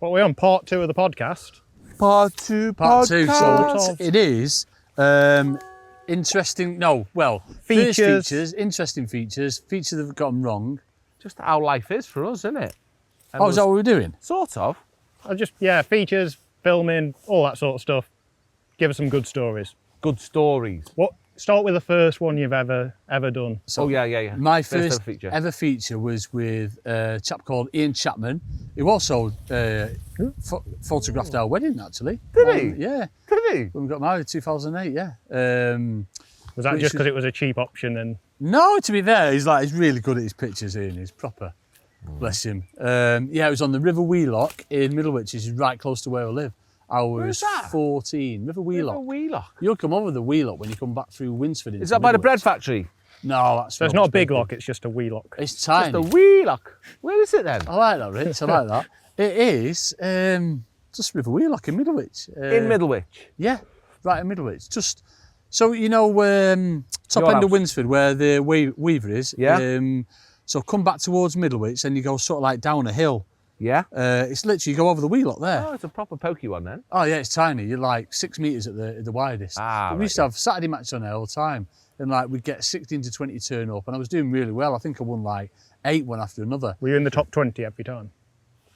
What are we on? Part 2 of the podcast? Part two. So it is interesting. No, well, features, interesting features that have gotten wrong. Just how life is for us, isn't it? And is that what we're doing? Sort of. Features, filming, all that sort of stuff. Give us some good stories. Good stories. Start with the first one you've ever done. So yeah. My first ever feature was with a chap called Ian Chapman, who also photographed our wedding, actually. Did he? Yeah. Did he? When we got married in 2008, yeah. Was that just because it was a cheap option? And No, to be fair, he's really good at his pictures, Ian. He's proper. Bless him. It was on the River Wheelock in Middlewich, which is right close to where I live. I was 14. River Wheelock. River Wheelock. You'll come over the Wheelock when you come back through Winsford. Is that by the bread factory? No, that's so it's not a big lock, it's just a wee lock. It's tiny. Just a Wheelock. Where is it then? I like that, Rich. I like that. It is just River Wheelock in Middlewich. In Middlewich? Yeah, right in Middlewich. Just so you know, top end of Winsford where the Weaver is. Yeah. So come back towards Middlewich and you go sort of like down a hill. Yeah. It's literally, you go over the Wheelock there. Oh, it's a proper pokey one then. Oh yeah, it's tiny. You're like 6 metres at the widest. But we used to have Saturday matches on there all the time. And like we'd get 16 to 20 turn up and I was doing really well. I think I won like 8 one after another. Were you in the top 20 every time?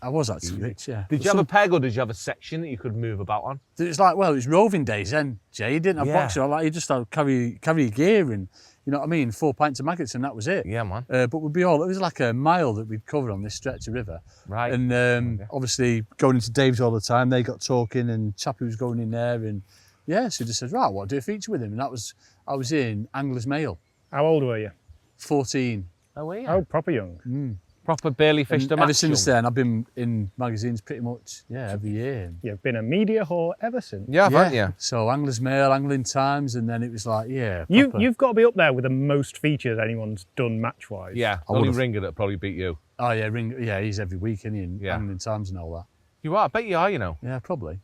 I was actually, Rich, yeah. Did you have a peg or did you have a section that you could move about on? It's like, well, it was roving days then, Jay. You didn't have boxer. Like, you just had to carry your gear and, you know what I mean, 4 pints of maggots and that was it. Yeah, man. But it was like a mile that we'd cover on this stretch of river. Right. And obviously going into Dave's all the time, they got talking and Chappie was going in there and so just said, right, what, do a feature with him? And I was in Angler's Mail. How old were you? 14. Oh, were you? Oh, proper young. Proper barely fished a match. Ever since then, I've been in magazines pretty much, every year. You've been a media whore ever since. Yeah, haven't you? So Angler's Mail, Angling Times, and then it was like, You've got to be up there with the most features anyone's done match-wise. Yeah, only Ringer that probably beat you. Oh yeah, he's every week, isn't he, in Angling Times and all that. You are, I bet you are, you know. Yeah, probably.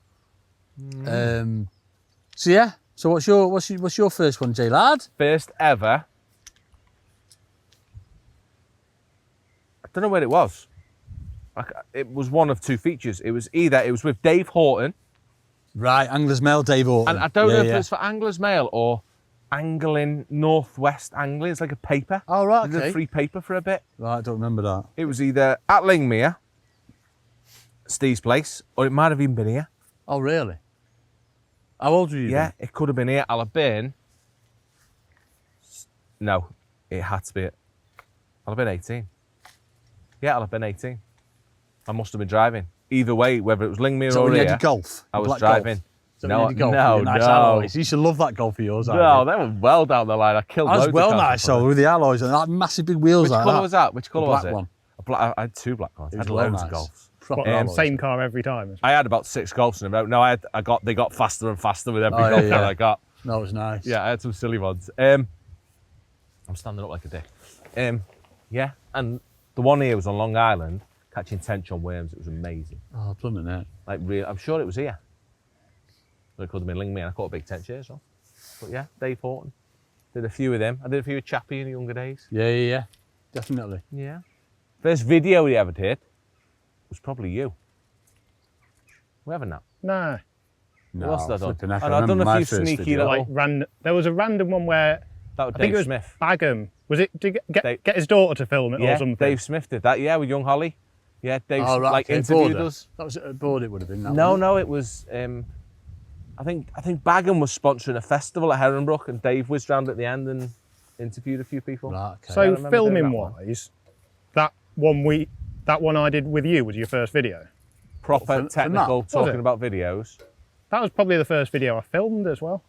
So what's your first one, Jay lad? First ever. I don't know where it was. It was one of 2 features. It was with Dave Horton. Right, Angler's Mail, Dave Horton. And I don't know if it's for Angler's Mail or Angling Northwest Angling. It's like a paper. Oh, right, okay. It was a free paper for a bit. Right, I don't remember that. It was either at Lingmere, Steve's place, or it might have even been here. Oh, really? How old were you? Yeah, it could have been here. I'll have been... No, it had to be it. I'll have been 18. Yeah, I'll have been 18. I must have been driving. Either way, whether it was Lingmere or here, golf? I was driving. No. Nice You should love that golf of yours. No, they were well down the line. I killed loads of cars nice, so with the alloys and that massive big wheels. Which colour was that? Which colour was it? Black one. I had 2 black ones. I had well loads of golfs. Same car every time. I had about 6 golfs in a row. No, they got faster and faster with every golf that I got. No, it was nice. Yeah, I had some silly ones. I'm standing up like a dick. And the one here was on Long Island, catching tench on worms. It was amazing. Oh, plumbing it. Like real. I'm sure it was here. But it could have been Lingmere. I caught a big tench here as well. But yeah, Dave Horton. Did a few with him. I did a few with Chappie in the younger days. Yeah. Definitely. Yeah. First video we ever did was probably you. We haven't now. Nah. No, what else have I done? And I've done a few sneaky little... There was a random one where... That was I think Dave it was Smith. Bagham. Was it to get his daughter to film it or something? Dave Smith did that, with young Holly. Yeah, Dave interviewed us. That was at a board, it would have been. No, it was... I think Bagham was sponsoring a festival at Herrenbrook and Dave whizzed round at the end and interviewed a few people. Right, okay. So filming-wise, that one I did with you was your first video? Proper technical, talking about videos. That was probably the first video I filmed as well.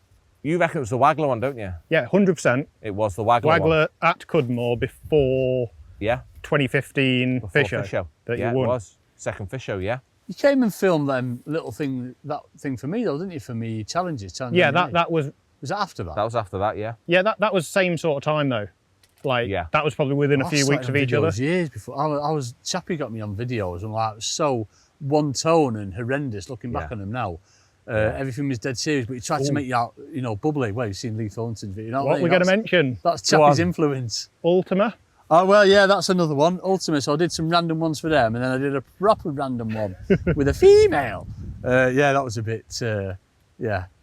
You reckon it was the Waggler one, don't you? Yeah, 100%. It was the Waggler one. Waggler at Cudmore before 2015 Fish Show that you won. It was. Second Fish Show, yeah. You came and filmed that thing for me though, didn't you? For me challenges. Yeah, that was... Was that after that? That was after that, yeah. Yeah, that was same sort of time though. That was probably within a few weeks of each other. Years before. Chappie got me on videos and it was so one tone and horrendous looking back on them now. Everything was dead serious, but he tried to make you out, bubbly. Well, you've seen Lee Thornton's video. What we're going to mention? That's Chappie's influence. Ultima. Oh, well, yeah, that's another one. Ultimate, so I did some random ones for them, and then I did a proper random one with a female. Yeah, that was a bit,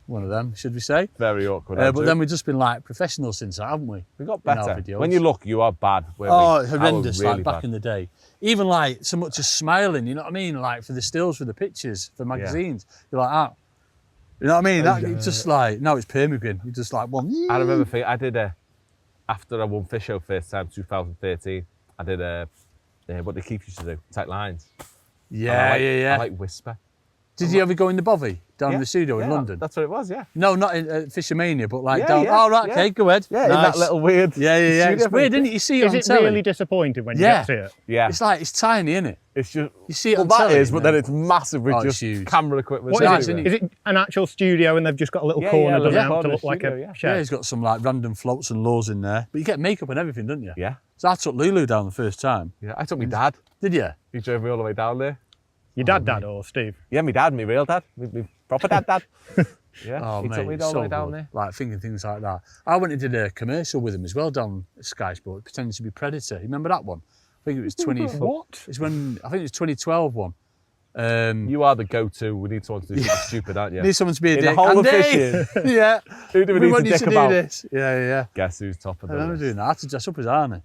one of them, should we say. Very awkward. But then we've just been like professionals since that, haven't we? We got better. When you look, you are bad. Horrendous, really like back in the day. Even like so much as smiling, you know what I mean? Like for the stills, for the pictures, for magazines. You're like, ah. You know what I mean? It's just like, now it's permagrin. You're just like, well, I remember I did after I won Fish Show first time, 2013, I did what the Keith used to do, tight lines. Yeah. I like whisper. Did you ever go in the bovvy down in the studio in London? That's what it was, yeah. No, not in Fishermania, but like down. Oh, right, okay, go ahead. Yeah, nice. In that little weird. Yeah. It's weird, isn't it? You see it on telly. Is it really disappointing when you get to see it? Yeah. It's like, it's tiny, isn't it? It's just. You see it on telly. That is, but then it's massive with just huge. camera equipment. What is it? Is it an actual studio and they've just got a little corner done out to look like a shed? Yeah, he's got some like random floats and lows in there. But you get makeup and everything, don't you? Yeah. So I took Lulu down the first time. Yeah, I took my dad. Did you? He drove me all the way down there. Your dad or Steve? Yeah, my dad, my real dad, my proper dad. Yeah, he took me all the way down there. Like thinking things like that. I went and did a commercial with him as well down at Sky Sport, pretending to be Predator. You remember that one? I think it was 20. What? It's when I think it was 2012 one. You are the go-to. We need someone to do something stupid, aren't you? Need someone to be a in dick. the whole of fishing. Yeah. Who do we need to dick about? This. Yeah. Guess who's top of the list? I remember doing that. I had to dress up as Arnie.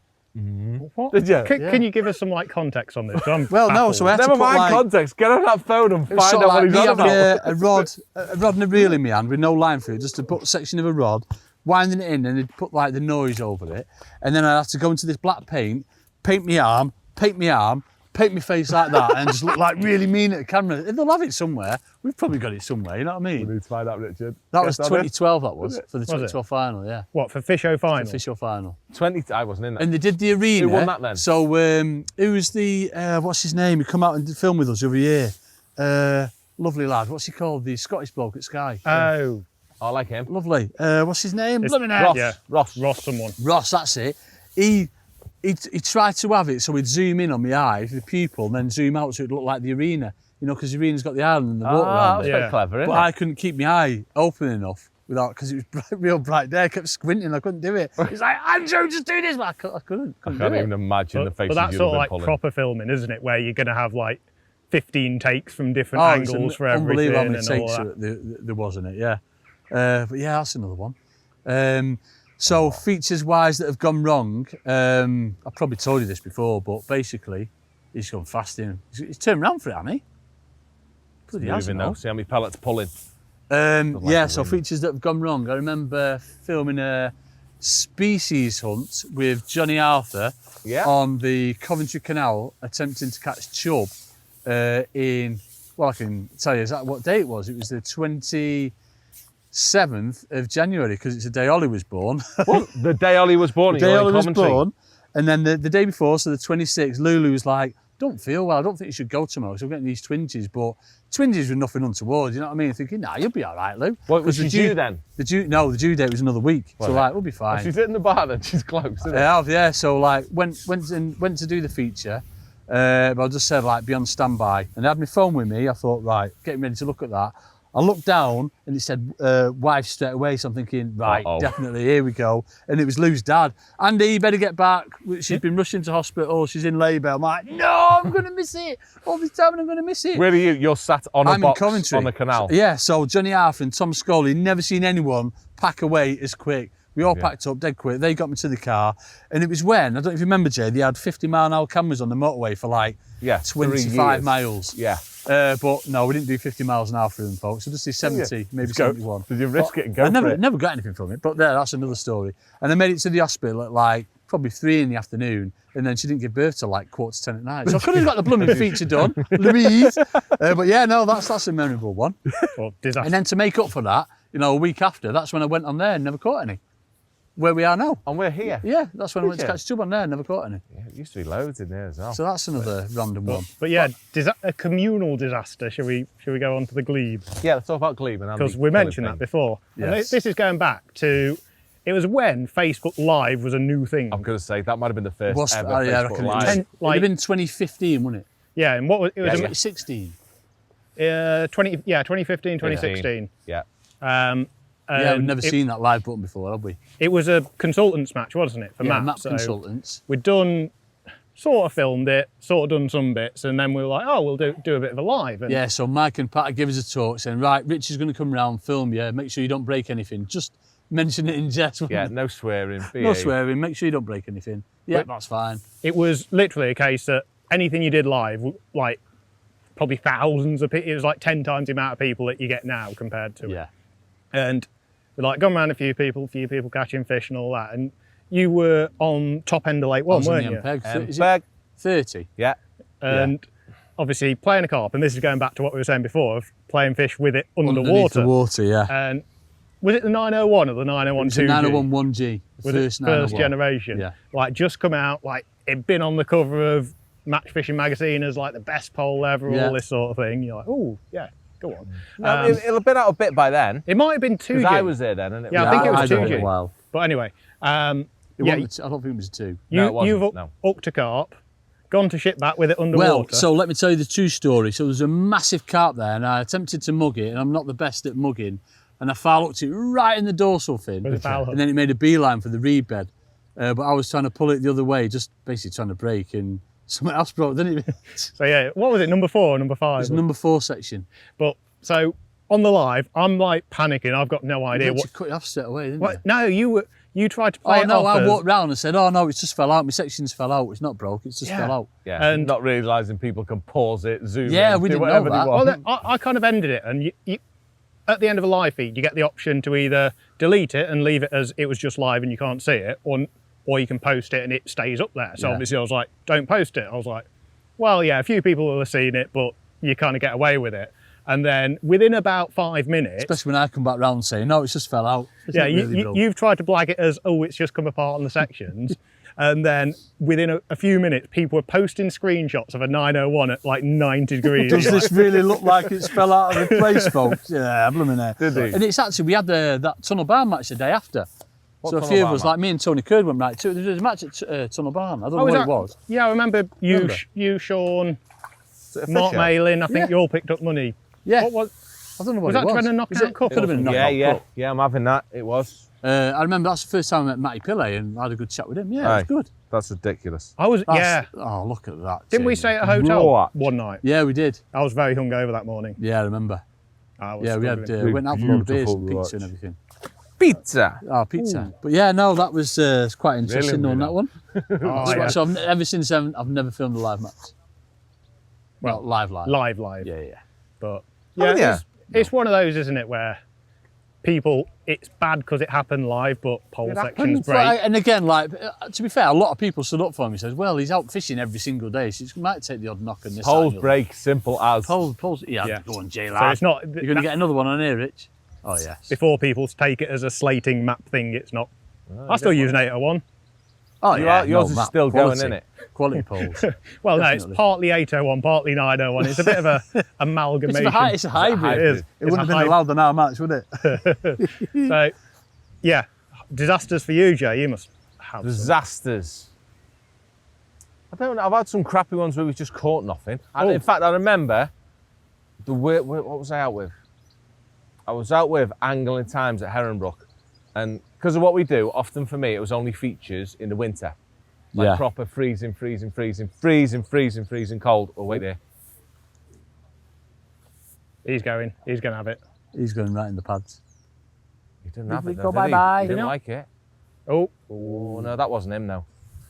What? Did you? Can you give us some like context on this? Well, no. So I had Never to put, mind like, context. Get on that phone and find out what he's on about. A rod and a reel in my hand with no line through it, just to put a section of a rod, winding it in, and they'd put like the noise over it, and then I'd have to go into this black paint my arm, paint my face like that, and just look like really mean at the camera. They'll have it somewhere. We've probably got it somewhere, you know what I mean? We need to find out, Richard. That was 2012, that was, for the 2012 final, yeah. What, for Fish Show final? For Fish Show final. I wasn't in that. And they did the arena. Who won that then? So, who was the, what's his name? He come out and did film with us over year. Lovely lad. What's he called? The Scottish bloke at Sky. Oh. I like him. Lovely. What's his name? Ross. Yeah. Ross someone. Ross, that's it. He tried to have it so we'd zoom in on my eye, the pupil, and then zoom out so it looked like the arena. You know, because the arena's got the island and the water around that's it. quite clever, isn't But it? I couldn't keep my eye open enough because it was real bright there. I kept squinting, I couldn't do it. He's like, Andrew, just do this. But I couldn't I can't even imagine the faces But that's you'd sort of have like been pulling. proper filming, isn't it? Where you're going to have like 15 takes from different angles for everything. Unbelievable how many and all takes that. there was in it, yeah. But yeah, that's another one. So features-wise that have gone wrong, I've probably told you this before, but basically, he's gone fasting. He's turned around for it, hasn't he? Bloody Moving now. See how many pellets pulling. So features that have gone wrong. I remember filming a species hunt with Johnny Arthur on the Coventry Canal, attempting to catch chub well, I can tell you exactly what day it was. It was the 27th of January, because it's the day Ollie was born. What? The day Ollie was born? The day Ollie was born. And then the day before, so the 26th, Lulu was like, don't feel well, I don't think you should go tomorrow, so I'm getting these twinges, but twinges were nothing untoward, you know what I mean? Thinking, nah, you'll be all right, Lou. What was the due then? The due date was another week, so like, we'll be fine. She's in the bar then, she's close, isn't it? Yeah, so like, went to do the feature, but I just said like, be on standby. And I had my phone with me, I thought, right, getting ready to look at that. I looked down and it said wife straight away, so I'm thinking, right, definitely, here we go. And it was Lou's dad. Andy, you better get back. She's been rushed into hospital, she's in labour. I'm like, no, I'm going to miss it. All this time I'm going to miss it. Where are you? You're sat on a box in Coventry. on the canal? Yeah, so Johnny Arthur and Tom Scully, never seen anyone pack away as quick. We all packed up dead quick. They got me to the car. And it was when, I don't know if you remember, Jay, they had 50-mile-an-hour cameras on the motorway for like 25 miles. Yeah. But no, we didn't do 50 miles an hour through them, folks. We just did 70, maybe 71. Did you risk it and go I for it? never got anything from it, but that's another story. And I made it to the hospital at like probably 3 in the afternoon, and then she didn't give birth till like 10:15 at night. So I could have got the blooming feature done, Louise. But yeah, no, that's a memorable one. And then to make up for that, you know, a week after, that's when I went on there and never caught any. Where we are now. And we're here. Yeah, that's when I went to catch chub on there and never caught any. Yeah, it used to be loads in there as well. So that's another random one. But yeah, a communal disaster. Shall we go on to the glebe? Yeah, let's talk about glebe. Because we mentioned that before. Yes. And this is going back to, it was when Facebook Live was a new thing. I'm going to say, that might have been the first ever Facebook Live. Live. It would have been 2015, wouldn't it? Yeah, and what was it? Was 2016. 2015, 2016. Yeah. Yeah, we've never seen that live button before, have we? It was a consultants match, wasn't it, for map so consultants. We'd done, sort of filmed it, sort of done some bits, and then we were like, oh, we'll do a bit of a live. And yeah, so Mike and Pat give us a talk saying, right, Rich is going to come round, film you, make sure you don't break anything. Just mention it in jest. Yeah, no swearing. No swearing, make sure you don't break anything. Yeah, that's fine. It was literally a case that anything you did live, like probably thousands of people, it was like 10 times the amount of people that you get now compared to it. And we're like, gone around a few people catching fish and all that. And you were on top end of Lake One, weren't you? Peg 30. Yeah. And obviously playing a carp, and this is going back to what we were saying before, of playing fish with it Underneath underwater. the water, yeah. And was it the 901 or the 901 2G? It was the 901 1G, the first generation. Yeah. Like just come out, like it'd been on the cover of Match Fishing magazine as like the best pole ever, all this sort of thing. You're like, oh yeah, go on. No, it'll have been out a bit by then. It might have been 2G. Because I was there then, and I think it was 2G. Wow. But anyway, I don't think it was 2. You've hooked a carp, gone to ship back with it underwater. Well, so let me tell you the true story. So there's a massive carp there, and I attempted to mug it, and I'm not the best at mugging, and I foul hooked it right in the dorsal fin, and then it made a beeline for the reed bed. But I was trying to pull it the other way, just basically trying to break, and something else broke, didn't it? So yeah, what was it, number 4 or number 5? It's number 4 section. But so on the live, I'm like panicking. I've got no idea what. You cut it off straight away, didn't you? No, you tried to play it off. I walked round and said, oh no, it's just fell out. My sections fell out. It's not broke. It's just fell out. Yeah, and not realising people can pause it, zoom in, do we didn't whatever know that. they want. Well, I kind of ended it, and you, at the end of a live feed, you get the option to either delete it and leave it as it was just live and you can't see it, or you can post it and it stays up there. So obviously I was like, don't post it. I was like, well, yeah, a few people will have seen it, but you kind of get away with it. And then within about 5 minutes... Especially when I come back round saying, no, it's just fell out. You've tried to blag it as, oh, it's just come apart on the sections. And then within a few minutes, people were posting screenshots of a 901 at like 90 degrees. Does this really look like it's fell out of the place, folks? Yeah, blooming there. Did they? And it's actually, we had that Tunnel Barn match the day after. So a few of us, like me and Tony Curd, went right to there was a match at Tunnel Barn. I don't know what it was. Yeah, I remember you, Sean, Mark Malin, I think you all picked up money. Yeah. What was? I don't know what was it that. Was that trying to knock out cup? Could have been a knockout cup. Yeah, I'm having that. It was. I remember that's the first time I met Matty Pillay and I had a good chat with him. Yeah, it was good. That's ridiculous. Oh, look at that. Didn't we stay at a hotel one night? Yeah, we did. I was very hungover that morning. Yeah, I remember. We went out for a lot of beers and pizza and everything. Pizza. Oh, pizza. Ooh. But yeah, no, that was quite interesting on that one. So ever since then, I've never filmed a live match. Well, live. Yeah. But it's one of those, isn't it, where people, it's bad because it happened live, but pole section's great. And again, like, to be fair, a lot of people stood up for him and says, well, he's out fishing every single day, so he might take the odd knock on this. Poles break, simple as. Poles, go on, J lad. So it's not. You're going to get another one on here, Rich. Oh, yes. Before people take it as a slating map thing, it's not. I still use an 801. Oh, yeah. Yours is still going, isn't it? Quality poles. Well, definitely. No, it's partly 801, partly 901. It's a bit of a amalgamation. It's a hybrid. It wouldn't have been allowed in our match, would it? So, yeah. Disasters for you, Jay. You must have disasters. I don't know. I've had some crappy ones where we've just caught nothing. In fact, I remember what was I out with? I was out with Angling Times at Herronbrook, and because of what we do, often for me it was only features in the winter, like proper freezing cold. Oh wait there, he's going to have it. He's going right in the pads. He didn't have it. Go bye. He didn't like it. Oh no, that wasn't him. No.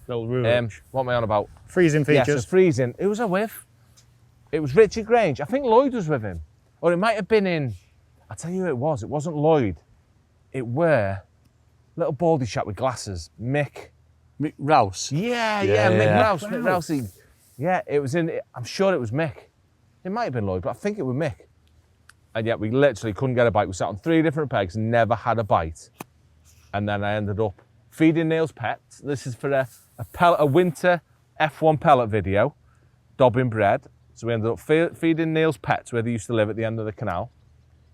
Little rule. What am I on about? Freezing features. Yes, freezing. It was a whiff. It was Richard Grange. I think Lloyd was with him, or it might have been in. I'll tell you who it was. It wasn't Lloyd. It were little baldy chap with glasses. Mick Rouse. Yeah, Mick Rouse. Mick Rousey. Yeah, it was in. I'm sure it was Mick. It might have been Lloyd, but I think it was Mick. And yet we literally couldn't get a bite. We sat on 3 different pegs, never had a bite. And then I ended up feeding Neil's pets. This is for a winter F1 pellet video, dobbing bread. So we ended up feeding Neil's pets where they used to live at the end of the canal,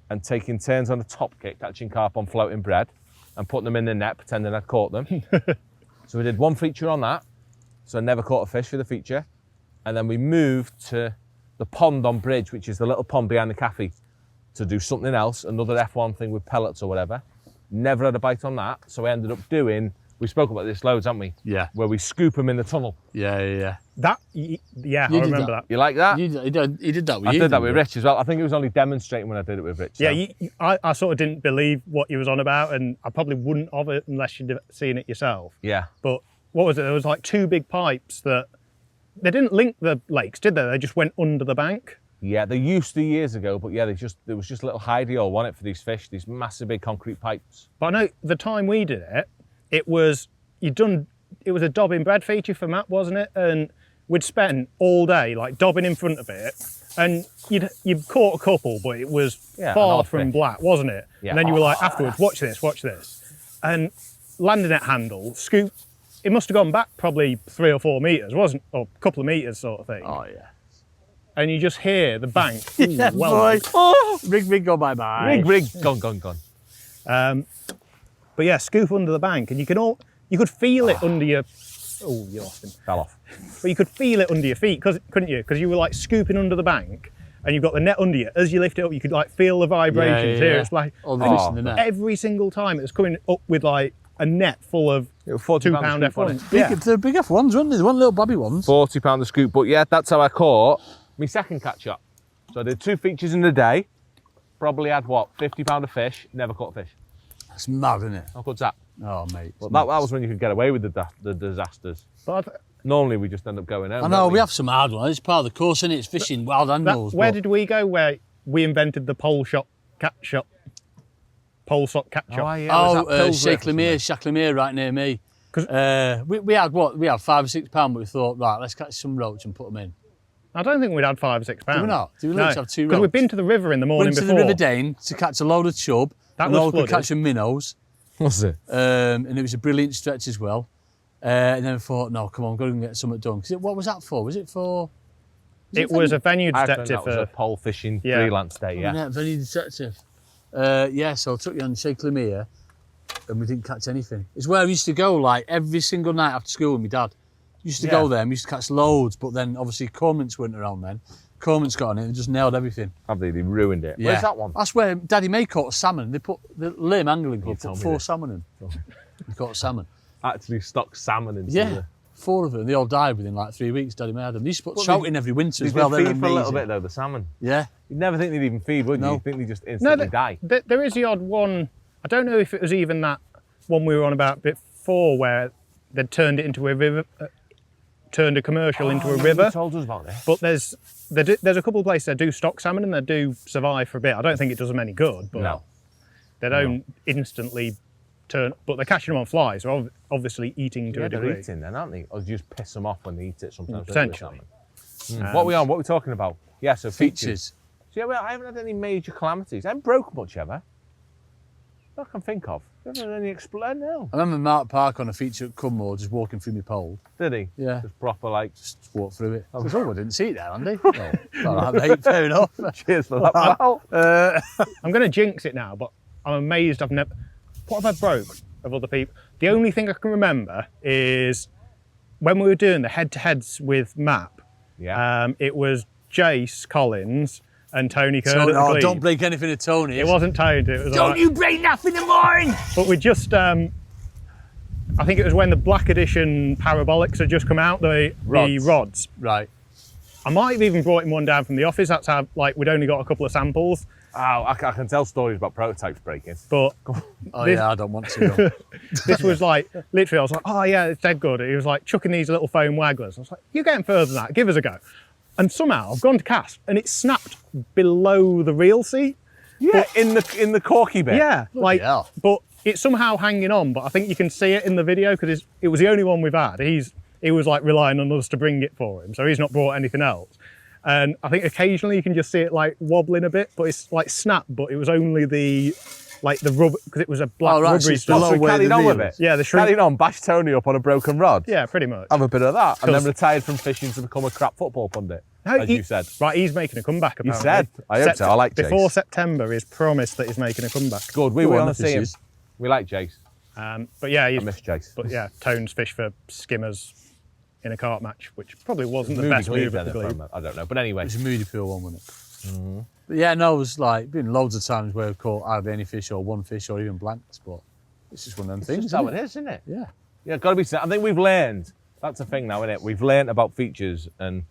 and taking turns on a top kick, catching carp on floating bread and putting them in the net, pretending I'd caught them. So we did one feature on that. So I never caught a fish for the feature. And then we moved to the pond on Bridge, which is the little pond behind the cafe, to do something else, another F1 thing with pellets or whatever. Never had a bite on that, so I ended up doing. We spoke about this loads, haven't we? Yeah. Where we scoop them in the tunnel. Yeah. I remember that. You like that? He did that with I you. did that with didn't Rich as well. I think it was only demonstrating when I did it with Rich. Yeah, so. I sort of didn't believe what you was on about, and I probably wouldn't have it unless you'd seen it yourself. Yeah. But what was it? There was like 2 big pipes that they didn't link the lakes, did they? They just went under the bank. Yeah, they used to years ago, but yeah, there was just a little hidey hole, wasn't it, for these fish, these massive big concrete pipes. But I know the time we did it, it was a dobbing bread feature for Matt, wasn't it? And we'd spent all day like dobbing in front of it, and you'd caught a couple, but it was far from black, wasn't it? Yeah. And then you were like, afterwards, watch this. And landing at handle, scoop, it must have gone back probably 3 or 4 metres, wasn't it? Or a couple of metres sort of thing. Oh, yeah. And you just hear the bank. Yeah, boy. Oh, rig, go bye-bye. Rig, gone. But yeah, scoop under the bank, and you could feel it under your. Oh, you lost him. Fell off. But you could feel it under your feet, couldn't you? Because you were like scooping under the bank, and you've got the net under you. As you lift it up, you could like feel the vibrations here. It's like the net. every single time it was coming up with like a net full of 40 £2 F1s. Yeah. They're big F1s, weren't they? They weren't little bobby ones. £40 a scoop, but yeah, that's how I caught my second catch up. So I did 2 features in the day, probably had what, £50 of fish, never caught a fish. That's mad, isn't it? How good's that? Oh, mate. Well, that was when you could get away with the disasters. But Normally we just end up going home. I know, we have some hard ones. It's part of the course, isn't it? It's fishing wild animals. where did we go? Where we invented the pole sock catch shop? Shacklymere, right near me. We had what? We had £5 or £6, but we thought, right, let's catch some roach and put them in. I don't think we'd had £5 or £6. Did we not? Did we no, have 2 roach? Because we'd been to the river in the morning Went to before. the River Dane to catch a load of chub. That was could catch some minnows. Was it? And it was a brilliant stretch as well. And then I thought, no, come on, go and get something done. What was that for? Was it for? It was a venue I detective think that was a pole fishing Yeah. freelance day, Yeah, venue detective. So I took you on Shacklymere and we didn't catch anything. It's where I used to go like every single night after school with my dad. Used to go there and we used to catch loads, but then obviously cormorants weren't around then. Cormorants got on it and just nailed everything. Have they? They ruined it. Yeah. Where's that one? That's where Daddy May caught a salmon. They put the Lame Angling Club told put me 4 this. salmon in. He caught a salmon. Actually stocked salmon into Yeah. 4 of them. They all died within like 3 weeks. Daddy May had them. They used to put But trout they- in every winter as They well. did They're feed for a little amazing. bit though, the salmon. Yeah. You'd never think they'd even feed, would you? No. You'd think they just instantly die. There is the odd one. I don't know if it was even that one we were on about before, where they'd turned it into a river, turned a commercial into a river. You told us about this. But there's a couple of places that do stock salmon and they do survive for a bit. I don't think it does them any good, but No. they don't instantly turn. But they're catching them on flies, so obviously eating to Yeah, a they're degree. eating then, aren't they? Or you just piss them off when they eat it sometimes. Potentially. What are we on? What are we talking about? Yeah, so features. Features. So yeah, well, I haven't had any major calamities. I haven't broke much ever. That I can think of. You haven't had any explode now. I remember Mark Park on a feature at Cummore just walking through my pole. Did he? Yeah. Just proper like. Just walked through it. I didn't see it there, Andy. Oh, all right, mate, fair enough. Cheers for that. Pal. I'm going to jinx it now, but I'm amazed I've never. What have I broke of other people? The only thing I can remember is when we were doing the head-to-heads with Map. Yeah. It was Jace Collins and Tony Kerr. Don't break anything to Tony. It wasn't Tony. It was Don't you break nothing in the morning! But we just. I think it was when the Black Edition parabolics had just come out. The rods. Right. I might have even brought him one down from the office. That's how we'd only got a couple of samples. Oh, I can tell stories about prototypes breaking. But I don't want to. this was like, literally, I was like, oh yeah, it's dead good. He was like chucking these little foam wagglers. I was like, you're getting further than that, give us a go. And somehow I've gone to cast and it snapped below the reel seat. Yeah, in the corky bit. Yeah, hell. but it's somehow hanging on, but I think you can see it in the video because it was the only one we've had. He was like relying on us to bring it for him, so he's not brought anything else. And I think occasionally you can just see it like wobbling a bit, but it's like snap, but it was only the rubber, because it was a black rubbery stuff. So we carried on with it. Yeah, the shrink. Carried on, bashed Tony up on a broken rod. Yeah, pretty much. Have a bit of that, and then retired from fishing to become a crap football pundit, as you said. Right, he's making a comeback apparently. You said. I hope so. I like Jace. Before September, he's promised that he's making a comeback. Good, we want to see him. fishes. We like Jace. But yeah, I miss Jace. But yeah, Tones fish for skimmers in a cart match, which probably wasn't the Moody best Glebe move at the then, Glebe. I don't know, but anyway. It was a moody pool one, wasn't it? But yeah, no, it was like been loads of times where I've caught hardly any fish or one fish or even blanks, but it's just one of them things. That's how it is, isn't it? Yeah. Yeah, got to be. I think we've learned. That's the thing now, isn't it? We've learned about features, and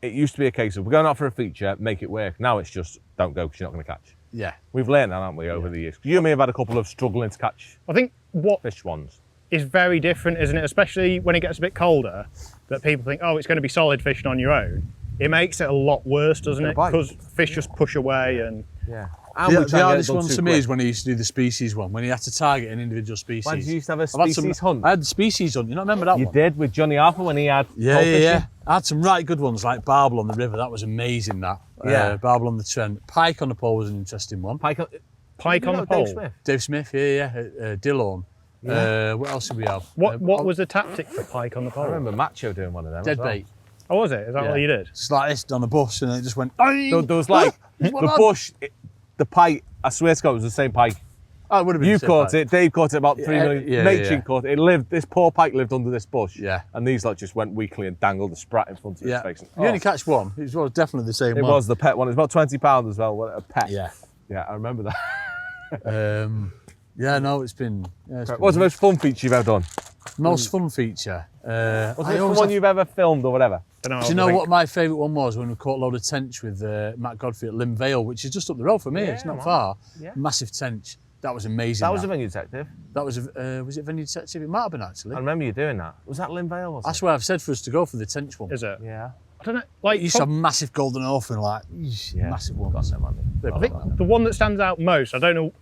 it used to be a case of we're going out for a feature, make it work. Now it's just don't go because you're not going to catch. Yeah. We've learned that, haven't we, over the years? You and me have had a couple of struggling to catch I think what fish ones. is very different, isn't it? Especially when it gets a bit colder, that people think, oh, it's going to be solid fishing on your own. It makes it a lot worse, doesn't it? bite. Because fish just push away and... Yeah. And we The try and get it hardest done one too to me quick. is when he used to do the species one, when he had to target an individual species. Why did you used to have a I've had species hunt? I had the species hunt. You not remember that You one? did with Johnny Arthur when he had Yeah, cold yeah, fishing? yeah. I had some right good ones like barbel on the river. That was amazing. That. Yeah. Barbel on the Trent. Pike on the pole was an interesting one. Pike Pike on the pole. Dave Smith. Dave Smith, yeah. Dillon. What else did we have? What was the tactic for pike on the pole? I remember Macho doing one of them. Dead as well. bait. Oh, was it? Is that Yeah. what you did? Just like this on a bus, and it just went. There was like What the man? bush, the pike. I swear to God, it was the same pike. Oh, it would have been. You the same caught bite. it. Dave caught it about 3 Yeah, minutes. yeah, Machin yeah. caught it. It lived. This poor pike lived under this bush. Yeah. And these lot just went weakly and dangled the sprat in front of Yeah. his face. You only catch one. It was definitely the same It one. was the pet one. It was about £20 as well. What a pet. Yeah. Yeah, I remember that. Yeah, no, it's been. Yeah, it's been What's the most fun feature you've ever done? most fun feature? What's the I most always one have- you've ever filmed or whatever? Don't know. Do you know what my favourite one was when we caught a load of tench with Matt Godfrey at Lim Vale, which is just up the road from me. Yeah, It's not man. far. Yeah. Massive tench. That was amazing. That was a venue detective. That was it Venue Detective? It might have been actually. I remember you doing that. Was that Lynn Vale? Was That's it? where I've said for us to go for the tench one. Is it? Yeah. I don't know. Like, It used to have massive golden orphan, like massive Got ones. no money. They're I think the one that stands out most, I don't know,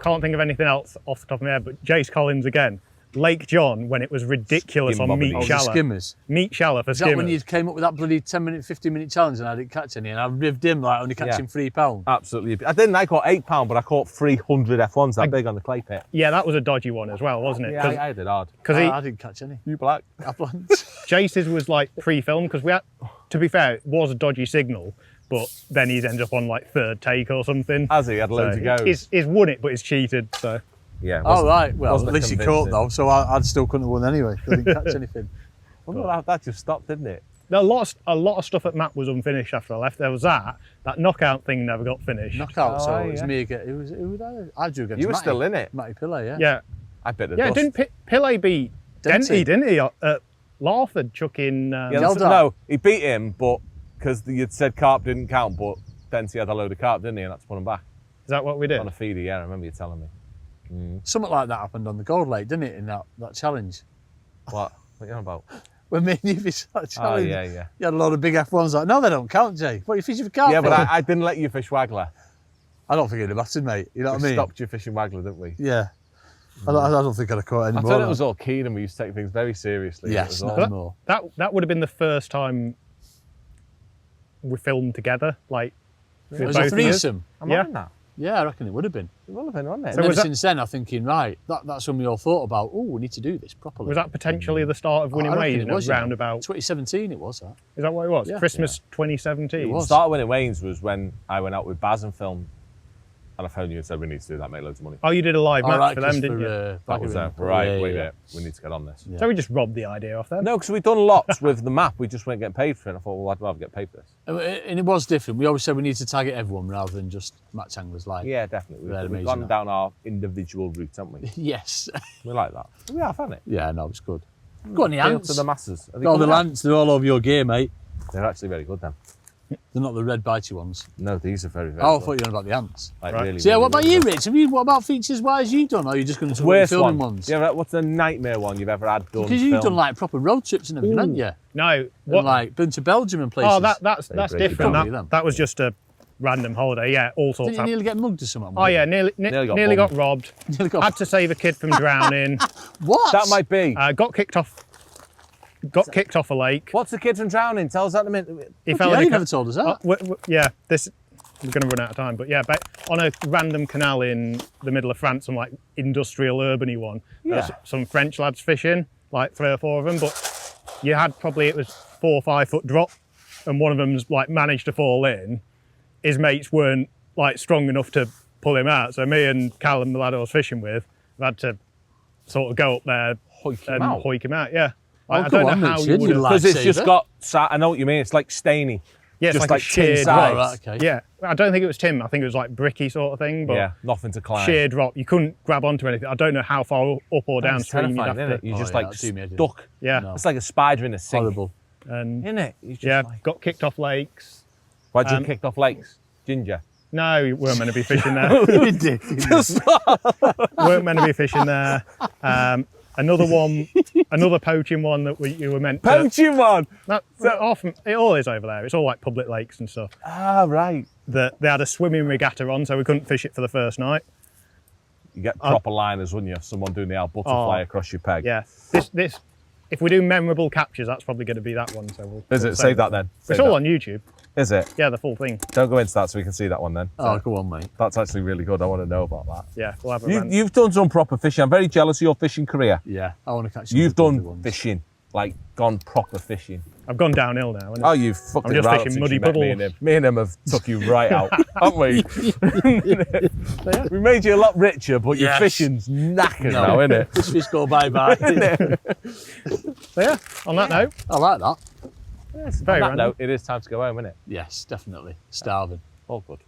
can't think of anything else off the top of my head, but Jace Collins again. Lake John, when it was ridiculous Skim on bobbing. meat Oh, the shallow. skimmers. Meat shallow for Is that when skimmers. you came up with that bloody 10-minute, 15-minute challenge and I didn't catch any and I rived him like only catching £3? Absolutely. I didn't. I caught £8, but I caught 300 F1s that big on the clay pit. Yeah, that was a dodgy one as well, wasn't it? Yeah, I did hard. Because I didn't catch any. You black. I blanked. Jace's was like pre-filmed because we had, to be fair, it was a dodgy signal, but then he's ended up on like third take or something. As he had loads of goes. He's won it, but he's cheated. So Yeah. Oh, right. Well, wasn't at least he convincing. caught though, so I still couldn't have won anyway. I didn't catch anything. Wonder how that just stopped, didn't it? a lot of stuff at Matt was unfinished after I left. There was that knockout thing never got finished. Knockout, so it was yeah. me again. Who was I drew against You were Matty. still in it. Matty Pillay, yeah. Yeah, I bet the yeah. dust. Didn't Pillay beat Denty. Denty, didn't he? At Larford, chucking. Yeah, Yelled at. no, he beat him, but because you'd said carp didn't count, but Denty had a load of carp, didn't he? And had to put them back Is that what we did? on a feeder. Yeah, I remember you telling me. Something like that happened on the Gold Lake, didn't it, in that challenge? What? What are you on about? When me and you fished that Oh challenge, yeah, yeah. you had a lot of big F1s like, no, they don't count, Jay. What are you fishing for carp Yeah, but for? I didn't let you fish waggler. I don't think it'd have mattered, mate. You know what I We mean? stopped you fishing waggler, didn't we? Yeah. I don't think I'd have caught any I more. thought it than was that. all keen and we used to take things very seriously. Yes, It was no all- more. That would have been the first time we filmed together, like with It was both a of us. threesome. Am Yeah. I in that? Yeah, I reckon it would have been. It will have been, wasn't it? And So then was that- since then, I'm thinking, right, that's when we all thought about, oh, we need to do this properly. Was that potentially the start of winning I reckon ways it in a was, you know. roundabout? 2017 it was, that. Is that what it was? Yeah. Christmas 2017. It The was. start of Winning Wayne's was when I went out with Baz and filmed. And I phoned you and said, we need to do that, make loads of money. Oh, you did a live Oh, match right, for 'cause them, didn't you? That was Bagger and- right, yeah, wait a yeah. minute, we need to get on this. Yeah. So we just robbed the idea off them. No, because we'd done lots with the map, we just weren't getting paid for it. I thought, well, I'd rather get paid for this. And it was different. We always said we need to target everyone rather than just match anglers like. Yeah, definitely. They're We've amazing, gone that. down our individual route, haven't we? Yes. We like that. We have, haven't it? Yeah, no, it's good. Got any Appeal ants? to the masses. Are they Got the coming out? ants, they're all over your gear, mate. They're actually very good then. They're not the red bitey ones. No, these are very, very Oh, I good. thought you were on about the ants. Like, Right. really, So yeah, really, what about really you, good. Rich? What about features wise you done? Or are you just going to talk about Worst filming one. ones? Yeah, what's the nightmare one you've ever had done? Because you've filmed? done like proper road trips and everything, haven't you? No. And What? like been to Belgium and places. Oh, that's Very different. Probably them. That was just a random holiday. Yeah, all sorts. Didn't you happened. nearly get mugged or something? Oh yeah, nearly Nearly got got robbed. Nearly got- Had to save a kid from drowning. What? That might be. Got kicked off. Got kicked off a lake. What's the kid from drowning? Tell us that in a minute. He Yeah, fell in a you ca- never told us that. yeah, this. We're going to run out of time, but yeah, on a random canal in the middle of France, some like industrial urbany one. There's Yeah. some French lads fishing, like 3 or 4 of them, but you had it was 4 or 5 foot drop, and one of them's like managed to fall in. His mates weren't like strong enough to pull him out, so me and Callum, the lad I was fishing with, had to sort of go up there Hoik him and out. hoik him out. Yeah, Oh, I go don't on, know how Richard, you would you have. lad. Because it's just Lifesaver. got, I know what you mean, it's like stainy. Yeah, it's Just like a like tin sheared sides. rock. Right, okay. Yeah, I don't think it was tin. I think it was like bricky sort of thing, but Yeah, nothing to climb. sheared rock. You couldn't grab onto anything. I don't know how far up or It's downstream you'd terrifying, have isn't to. it? You're Oh, just yeah, like that'd do me head in. stuck. Yeah, No. It's like a spider in a sink. Horrible. and Isn't it? You're just yeah, like, got kicked off lakes. why'd you um, get kicked off lakes? Ginger. No, we weren't meant to be fishing there. Weren't meant to be fishing there. Another one, another poaching one that you were meant to. Poaching one! Often, it all is over there. It's all like public lakes and stuff. Ah, right. That they had a swimming regatta on, so we couldn't fish it for the first night. You get proper liners, wouldn't you? Someone doing the old butterfly across your peg. Yeah, this. If we do memorable captures, that's probably going to be that one. So we'll. Is it? Save that then. It's Save all that. on YouTube. Is it? Yeah, the full thing. Don't go into that so we can see that one then. Oh, go on, mate. That's actually really good. I want to know about that. Yeah, we'll have a rant. You've done some proper fishing. I'm very jealous of your fishing career. Yeah, I want to catch some You've of the bigger done ones. fishing, like gone proper fishing. I've gone downhill now. Innit? Oh, you've fucking just right fishing up since muddy you met me and puddles. him. Me and him have took you right out, haven't we? We made you a lot richer, but your Yes. fishing's knackered now, isn't it? This fish go bye-bye. So yeah, on that note, I like that. it's very On that random. note, it is time to go home, isn't it? Yes, definitely. Starving. All good.